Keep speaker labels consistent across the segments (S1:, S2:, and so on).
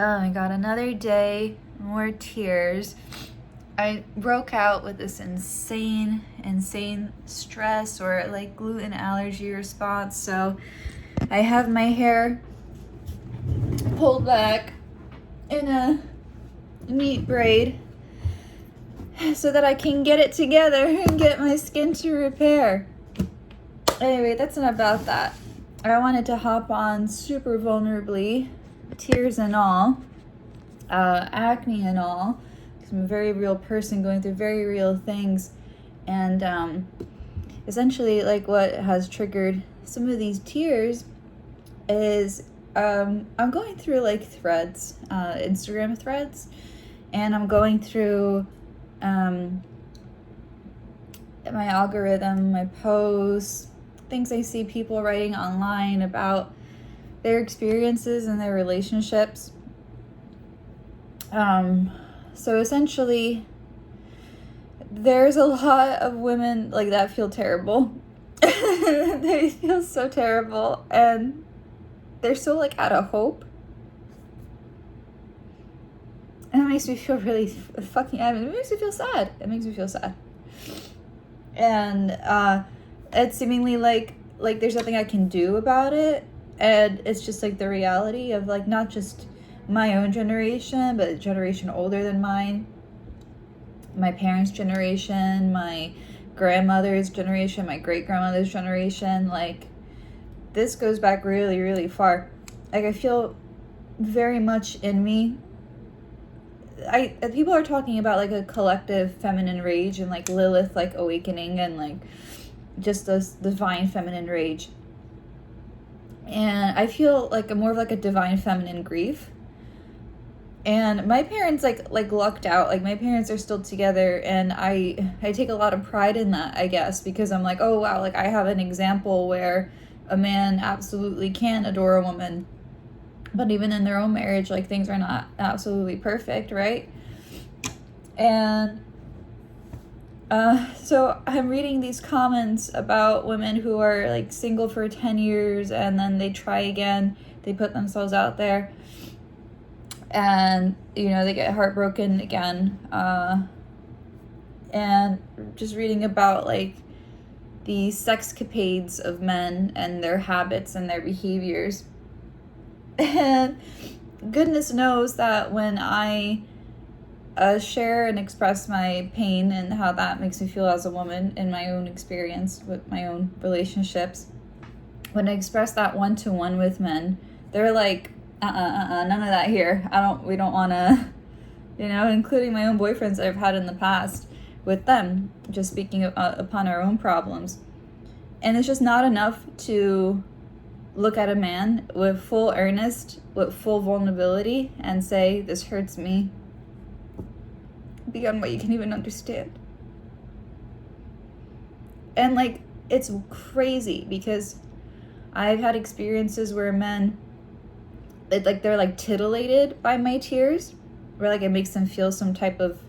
S1: Oh my god, another day, more tears. I broke out with this insane stress or like gluten allergy response. So I have my hair pulled back in a neat braid so that I can get it together and get my skin to repair. Anyway, that's not about that. I wanted to hop on super vulnerably, tears and all, acne and all, because I'm a very real person going through very real things. And essentially, like, what has triggered some of these tears is I'm going through like threads, Instagram threads, and I'm going through my algorithm, my posts, things I see people writing online about their experiences and their relationships. So essentially, there's a lot of women like that feel terrible. They feel so terrible, and they're so like out of hope. And it makes me feel really fucking, I mean, it makes me feel sad. It makes me feel sad. And it's seemingly like there's nothing I can do about it. And it's just like the reality of like not just my own generation, but a generation older than mine, my parents' generation, my grandmother's generation, my great-grandmother's generation. Like, this goes back really, really far. Like, I feel very much in me. People are talking about like a collective feminine rage and like Lilith like awakening and like just this divine feminine rage. And I feel like more of like a divine feminine grief. And my parents like lucked out. Like, my parents are still together, and I take a lot of pride in that, I guess, because I'm like, oh wow, like I have an example where a man absolutely can adore a woman. But even in their own marriage, like, things are not absolutely perfect, right? And so I'm reading these comments about women who are like single for 10 years and then they try again, they put themselves out there, and you know, they get heartbroken again. And just reading about like the sexcapades of men and their habits and their behaviors. And goodness knows that when I share and express my pain and how that makes me feel as a woman in my own experience with my own relationships, when I express that one-to-one with men, they're like, none of that here. We don't want to, you know, including my own boyfriends that I've had in the past with them, just speaking upon our own problems. And it's just not enough to look at a man with full earnest, with full vulnerability, and say, this hurts me beyond what you can even understand. And like, it's crazy because I've had experiences where men, they're like titillated by my tears, where like it makes them feel some type of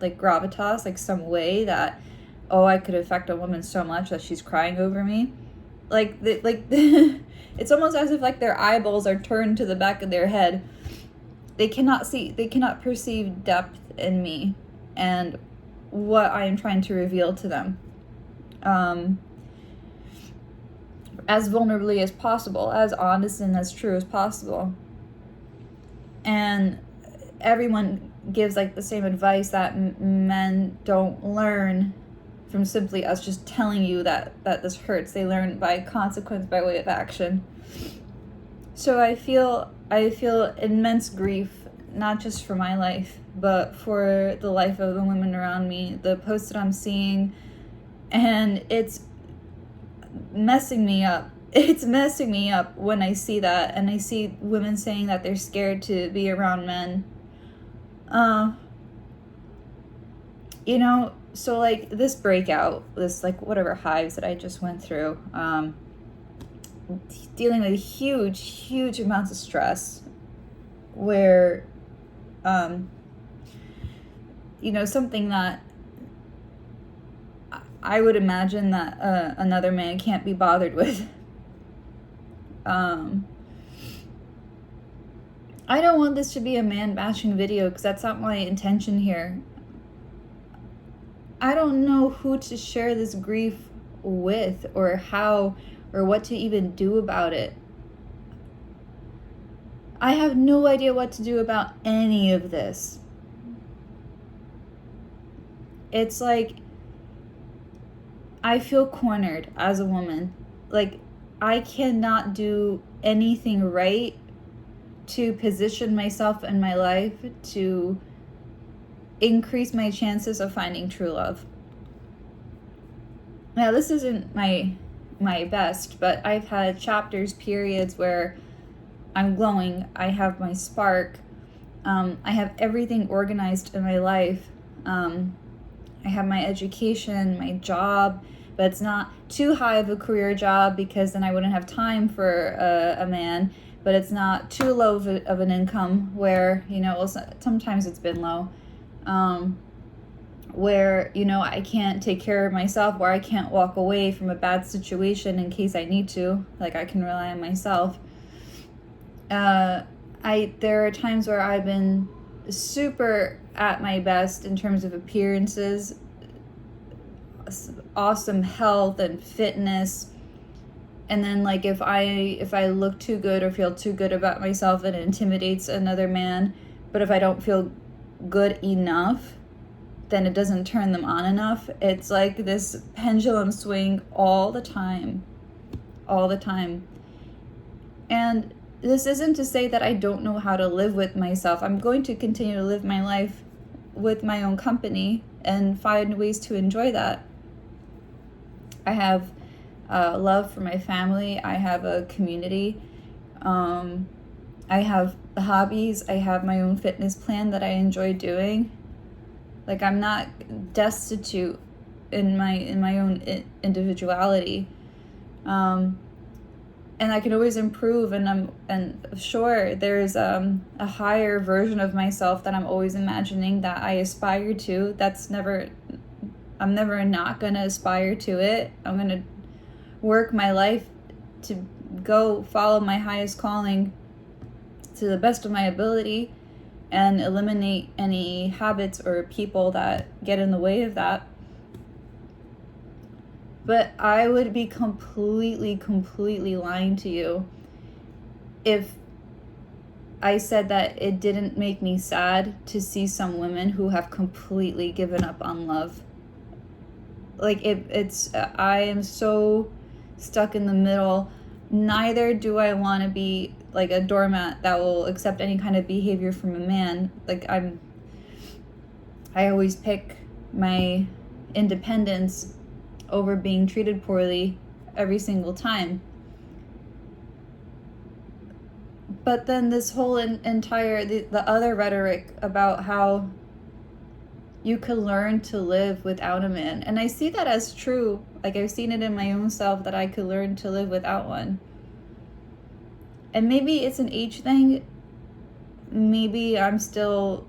S1: like gravitas, like some way that, oh, I could affect a woman so much that she's crying over me. Like, it's almost as if like their eyeballs are turned to the back of their head. They cannot perceive depth in me and what I am trying to reveal to them. As vulnerably as possible, as honest and as true as possible. And everyone gives like the same advice that men don't learn from simply us just telling you that this hurts. They learn by consequence, by way of action. So I feel immense grief, not just for my life, but for the life of the women around me, the posts that I'm seeing, and it's messing me up. It's messing me up when I see that, and I see women saying that they're scared to be around men. You know, so like this breakout, this like whatever hives that I just went through, dealing with huge amounts of stress, where, you know, something that I would imagine that another man can't be bothered with. I don't want this to be a man bashing video because that's not my intention here. I don't know who to share this grief with, or how, or what to even do about it. I have no idea what to do about any of this. It's like I feel cornered as a woman. Like, I cannot do anything right to position myself in my life to increase my chances of finding true love. Now, this isn't my best, but I've had chapters, periods where I'm glowing. I have my spark. I have everything organized in my life. I have my education, my job, but it's not too high of a career job because then I wouldn't have time for a man. But it's not too low of an income where, you know, sometimes it's been low, where, you know, I can't take care of myself, where I can't walk away from a bad situation in case I need to. Like, I can rely on myself. There are times where I've been super at my best in terms of appearances, awesome health and fitness, and then like if I look too good or feel too good about myself, it intimidates another man. But if I don't feel good enough, then it doesn't turn them on enough. It's like this pendulum swing all the time. And this isn't to say that I don't know how to live with myself. I'm going to continue to live my life with my own company and find ways to enjoy that. I have love for my family. I have a community. I have hobbies. I have my own fitness plan that I enjoy doing. Like, I'm not destitute in my own individuality. And I can always improve, and sure, there's a higher version of myself that I'm always imagining that I aspire to. I'm never not gonna aspire to it. I'm gonna work my life to go follow my highest calling to the best of my ability and eliminate any habits or people that get in the way of that. But I would be completely lying to you if I said that it didn't make me sad to see some women who have completely given up on love. Like, I am so stuck in the middle. Neither do I want to be like a doormat that will accept any kind of behavior from a man. Like, I always pick my independence over being treated poorly every single time. But then this whole entire the other rhetoric about how you could learn to live without a man, and I see that as true. Like, I've seen it in my own self that I could learn to live without one. And maybe it's an age thing. Maybe I'm still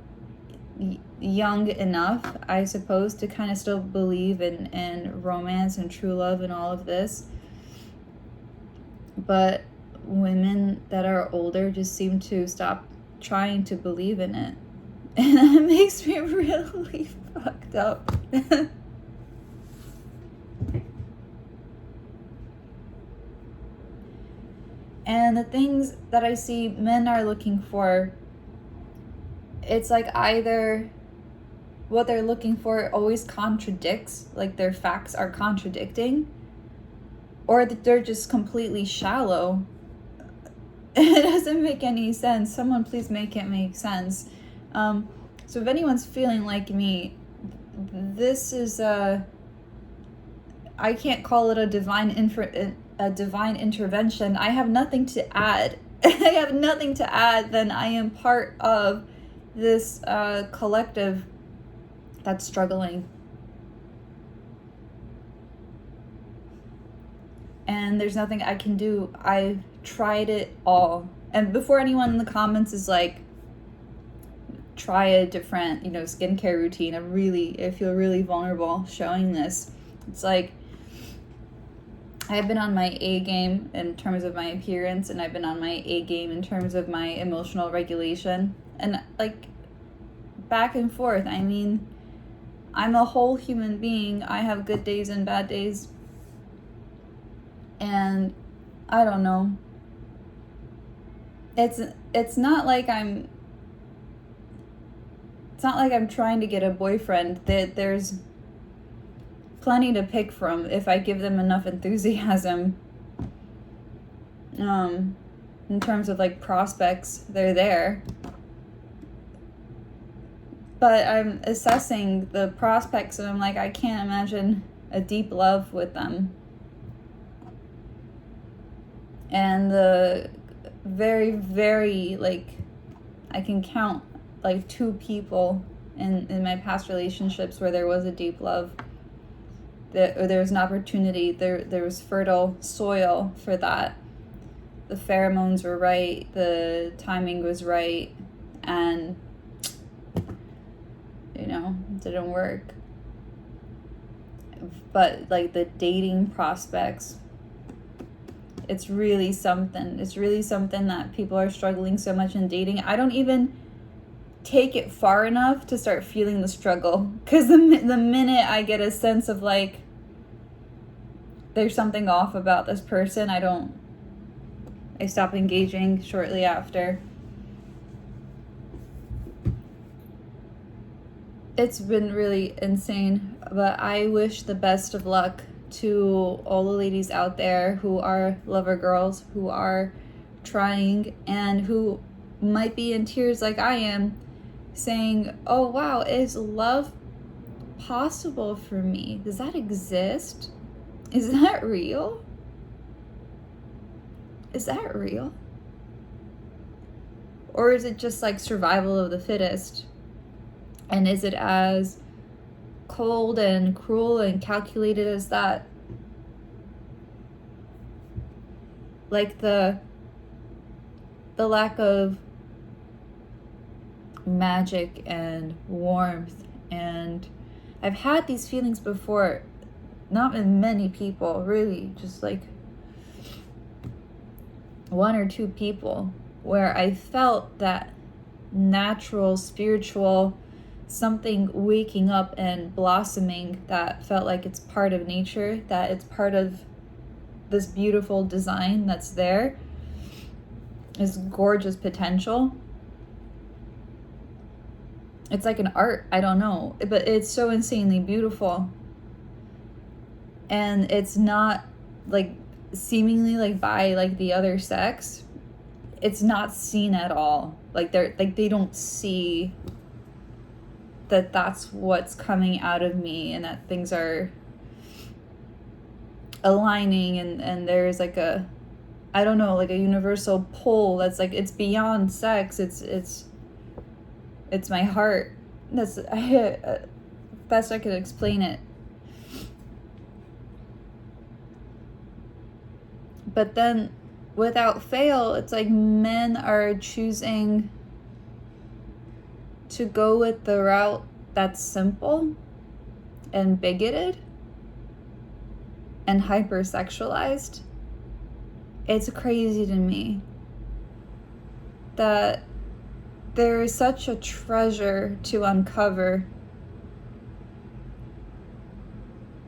S1: young enough, I suppose, to kind of still believe in romance and true love and all of this. But women that are older just seem to stop trying to believe in it. And that makes me really fucked up. And the things that I see men are looking for, it's like either what they're looking for always contradicts, like their facts are contradicting, or that they're just completely shallow. It doesn't make any sense. Someone please make it make sense. So if anyone's feeling like me, this is I can't call it a divine intervention. I have nothing to add. I have nothing to add. Then I am part of this collective that's struggling. And there's nothing I can do. I've tried it all. And before anyone in the comments is like, try a different, skincare routine, I feel really vulnerable showing this. It's like, I've been on my A game in terms of my appearance, and I've been on my A game in terms of my emotional regulation. And like back and forth. I mean, I'm a whole human being. I have good days and bad days. And I don't know. It's not like I'm trying to get a boyfriend. There's plenty to pick from if I give them enough enthusiasm. In terms of like prospects, they're there. But I'm assessing the prospects and I'm like, I can't imagine a deep love with them. And the very, very, like, I can count like 2 people in my past relationships where there was a deep love. There was an opportunity, there was fertile soil for that. The pheromones were right, the timing was right, and it didn't work. But like the dating prospects, it's really something that people are struggling so much in dating. I don't even take it far enough to start feeling the struggle, because the minute I get a sense of like there's something off about this person, I stop engaging shortly after. It's been really insane, but I wish the best of luck to all the ladies out there who are lover girls, who are trying, and who might be in tears like I am, saying, oh wow, is love possible for me? Does that exist? Is that real? Is that real? Or is it just like survival of the fittest? And is it as cold and cruel and calculated as that? Like the lack of magic and warmth. And I've had these feelings before, not in many people, really, just like 1 or 2 people, where I felt that natural, spiritual something waking up and blossoming that felt like it's part of nature, that it's part of this beautiful design that's there, this gorgeous potential. It's like an art, I don't know, but it's so insanely beautiful. And it's not like seemingly like by like the other sex. It's not seen at all. Like they don't see that that's what's coming out of me, and that things are aligning, and there's like a, I don't know, like a universal pull that's like, it's beyond sex. It's my heart. That's best I could explain it. But then without fail, it's like men are choosing to go with the route that's simple and bigoted and hypersexualized. It's crazy to me that there is such a treasure to uncover,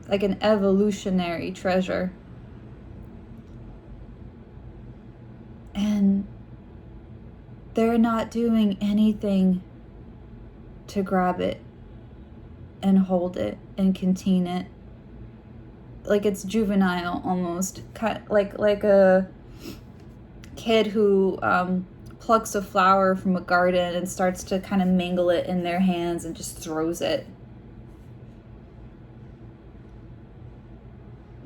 S1: like an evolutionary treasure. And they're not doing anything to grab it and hold it and contain it. Like it's juvenile almost, like a kid who plucks a flower from a garden and starts to kind of mangle it in their hands and just throws it.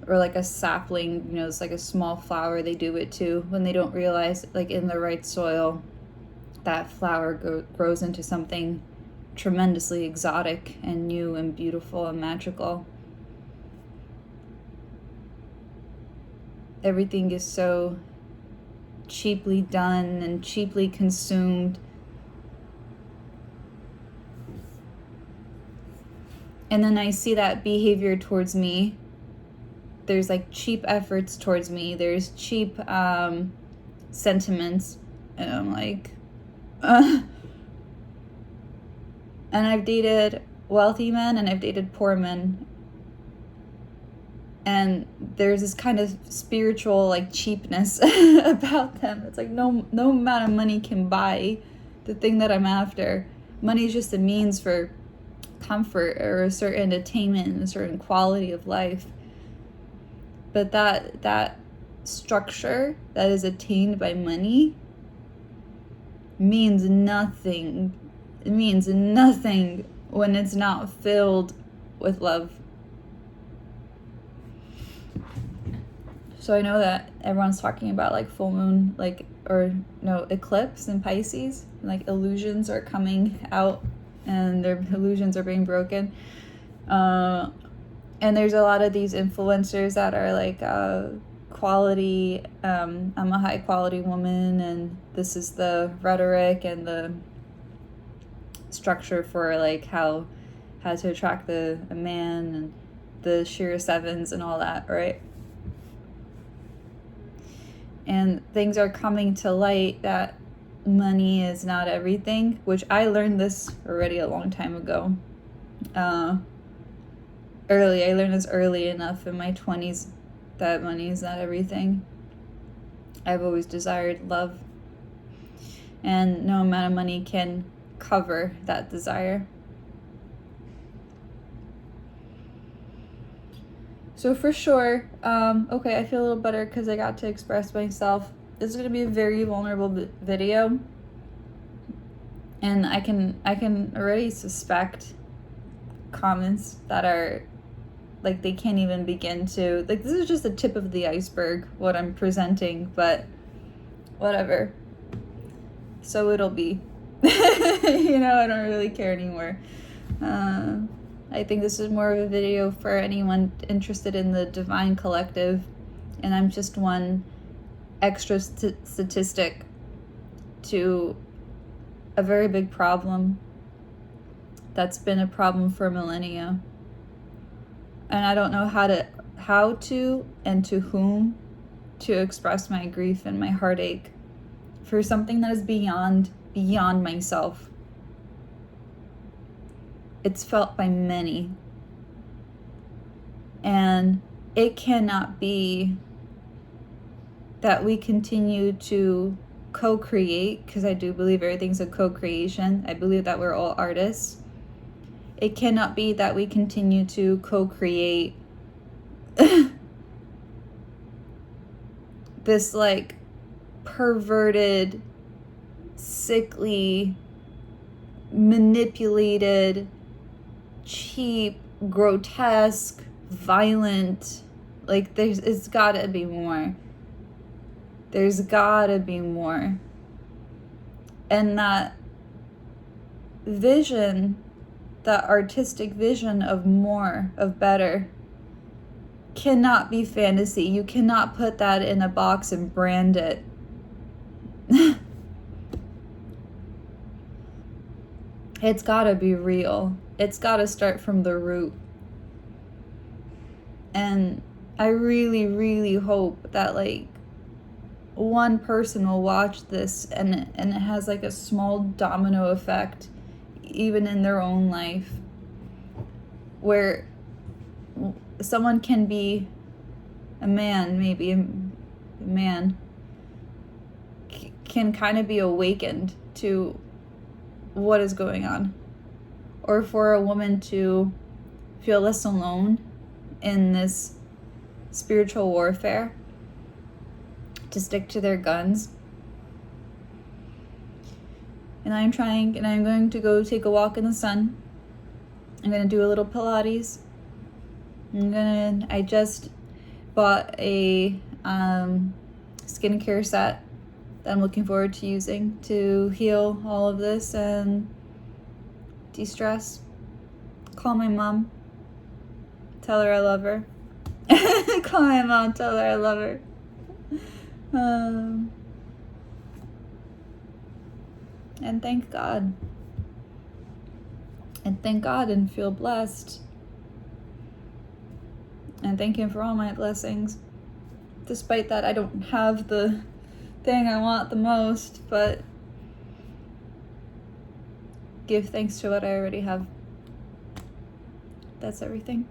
S1: Or like a sapling, it's like a small flower, they do it too when they don't realize, like in the right soil, that flower grows into something tremendously exotic and new and beautiful and magical. Everything is so cheaply done and cheaply consumed. And then I see that behavior towards me, there's like cheap efforts towards me. There's cheap sentiments. And I'm like, and I've dated wealthy men and I've dated poor men. And there's this kind of spiritual like cheapness about them. It's like no amount of money can buy the thing that I'm after. Money is just a means for comfort or a certain attainment and a certain quality of life. But that structure that is attained by money means nothing. It means nothing when it's not filled with love. So I know that everyone's talking about like full moon, eclipse in Pisces, like illusions are coming out and their illusions are being broken. And there's a lot of these influencers that are like quality, I'm a high quality woman, and this is the rhetoric and the structure for like how to attract a man and the sheer sevens and all that, right? And things are coming to light that money is not everything, which I learned this already a long time ago. I learned this early enough in my 20s that money is not everything. I've always desired love, and no amount of money can cover that desire. So for sure, okay, I feel a little better because I got to express myself. This is going to be a very vulnerable video, and I can already suspect comments that are like they can't even begin to, like, this is just the tip of the iceberg, what I'm presenting, but whatever. So it'll be. I don't really care anymore. I think this is more of a video for anyone interested in the divine collective, and I'm just one extra statistic to a very big problem that's been a problem for millennia. And I don't know how to and to whom to express my grief and my heartache for something that is beyond myself. It's felt by many. And it cannot be that we continue to co-create, because I do believe everything's a co-creation. I believe that we're all artists. It cannot be that we continue to co-create this like perverted, sickly, manipulated, cheap, grotesque, violent, like it's gotta be more. There's gotta be more. And that vision, that artistic vision of more, of better, cannot be fantasy. You cannot put that in a box and brand it. It's gotta be real. It's gotta start from the root. And I really, really hope that like one person will watch this and it has like a small domino effect even in their own life, where someone can be a man, maybe a man can kind of be awakened to what is going on, or for a woman to feel less alone in this spiritual warfare, to stick to their guns. And I'm trying, and I'm going to go take a walk in the sun. I'm going to do a little Pilates. I just bought a skincare set that I'm looking forward to using to heal all of this and de-stress. Call my mom. Tell her I love her. Call my mom, tell her I love her. And thank God. And thank God and feel blessed. and thank Him for all my blessings. Despite that, I don't have the thing I want the most, but give thanks to what I already have. That's everything.